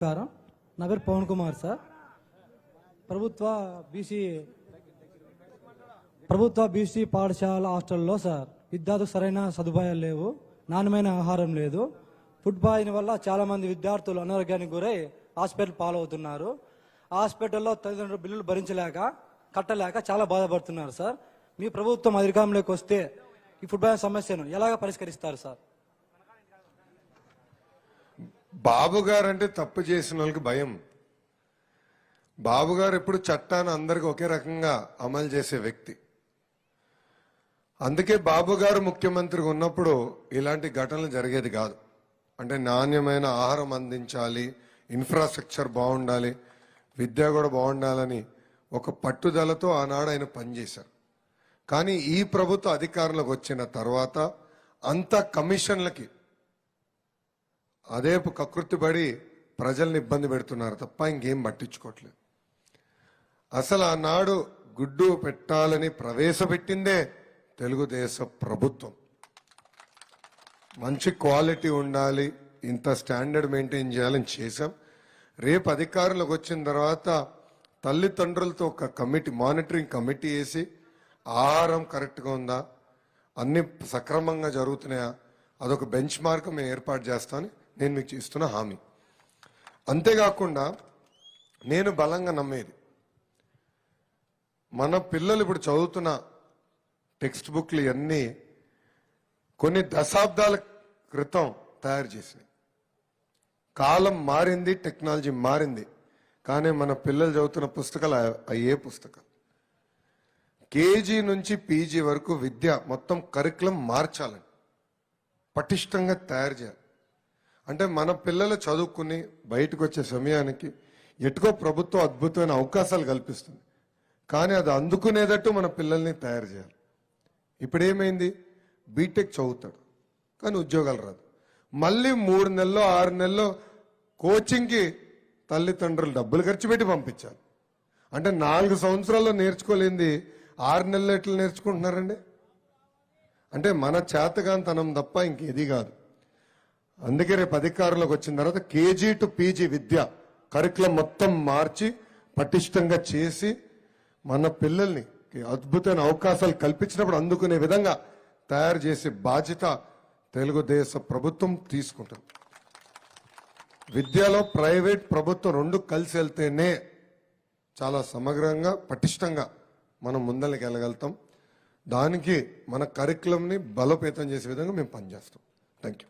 నమస్కారం. నా పేరు పవన్ కుమార్ సార్. ప్రభుత్వ బీసీ పాఠశాల హాస్టల్లో సార్ విద్యార్థులకు సరైన సదుపాయాలు లేవు, నాణ్యమైన ఆహారం లేదు. ఫుడ్ పాయిజన్ వల్ల చాలా మంది విద్యార్థులు అనారోగ్యానికి గురై హాస్పిటల్ పాలవుతున్నారు. హాస్పిటల్లో తల్లిదండ్రులు బిల్లులు కట్టలేక చాలా బాధపడుతున్నారు సార్. మీ ప్రభుత్వం అధికారంలోకి వస్తే ఈ ఫుడ్ పాయిజన్ సమస్యను ఎలాగ పరిష్కరిస్తారు సార్? బాబు గారు అంటే తప్పు చేసిన వాళ్ళకి భయం. బాబు గారు ఎప్పుడు చట్టాన్ని అందరికి ఒకే రకంగా అమలు చేసే వ్యక్తి. అందుకే బాబు గారు ముఖ్యమంత్రిగా ఉన్నప్పుడు ఇలాంటి ఘటనలు జరిగేది కాదు. అంటే నాణ్యమైన ఆహారం అందించాలి, ఇన్ఫ్రాస్ట్రక్చర్ బాగుండాలి, విద్య కూడా బాగుండాలని ఒక పట్టుదలతో ఆనాడు ఆయన పనిచేశారు. కానీ ఈ ప్రభుత్వ అధికారంలోకి వచ్చిన తర్వాత అంతా కమిషన్లకి అదేపు కకృతిపడి ప్రజల్ని ఇబ్బంది పెడుతున్నారు తప్ప ఇంకేం పట్టించుకోవట్లేదు. అసలు ఆనాడు గుడ్డు పెట్టాలని ప్రవేశపెట్టిందే తెలుగుదేశం ప్రభుత్వం. మంచి క్వాలిటీ ఉండాలి, ఇంత స్టాండర్డ్ మెయింటైన్ చేయాలని చేశాం. రేపు అధికారంలోకి వచ్చిన తర్వాత తల్లిదండ్రులతో ఒక కమిటీ, మానిటరింగ్ కమిటీ వేసి ఆహారం కరెక్ట్గా ఉందా, అన్ని సక్రమంగా జరుగుతున్నాయా, అదొక బెంచ్ మార్క్ మేము ఏర్పాటు చేస్తామని నేను మీకు ఇస్తున్న హామీ. అంతేకాకుండా నేను బలంగా నమ్మేది, మన పిల్లలు ఇప్పుడు చదువుతున్న టెక్స్ట్ బుక్లు ఇవన్నీ కొన్ని దశాబ్దాల క్రితం తయారు చేసినాయి. కాలం మారింది, టెక్నాలజీ మారింది, కానీ మన పిల్లలు చదువుతున్న పుస్తకాలు అయ్యే పుస్తకాలు. కేజీ నుంచి పీజీ వరకు విద్య మొత్తం కరికులం మార్చాలని, పటిష్టంగా తయారు చేయాలి. అంటే మన పిల్లలు చదువుకుని బయటకు వచ్చే సమయానికి ఎటుకో ప్రభుత్వం అద్భుతమైన అవకాశాలు కల్పిస్తుంది, కానీ అది అందుకునేటట్టు మన పిల్లల్ని తయారు చేయాలి. ఇప్పుడు ఏమైంది, బీటెక్ చదువుతాడు కానీ ఉద్యోగాలు రాదు. మళ్ళీ 3 నెలల్లో 6 నెలల్లో కోచింగ్కి తల్లిదండ్రులు డబ్బులు ఖర్చు పెట్టి పంపించాలి. అంటే 4 సంవత్సరాల్లో నేర్చుకోలేంది 6 నెలలు ఎట్లా నేర్చుకుంటున్నారండి? అంటే మన చేతగాంతనం తప్ప ఇంకేది కాదు. అందుకే రేపు అధికారంలోకి వచ్చిన తర్వాత KG to PG Vidya curriculum మొత్తం మార్చి పటిష్టంగా చేసి మన పిల్లల్ని అద్భుతమైన అవకాశాలు కల్పించినప్పుడు అందుకునే విధంగా తయారు చేసే బాధ్యత తెలుగుదేశం ప్రభుత్వం తీసుకుంటుంది. విద్యలో ప్రైవేట్ ప్రభుత్వం 2 కలిసి వెళ్తేనే చాలా సమగ్రంగా పటిష్టంగా మనం ముందరికి వెళ్ళగలుగుతాం. దానికి మన కరికులంని బలోపేతం చేసే విధంగా మేము పనిచేస్తాం. Thank you.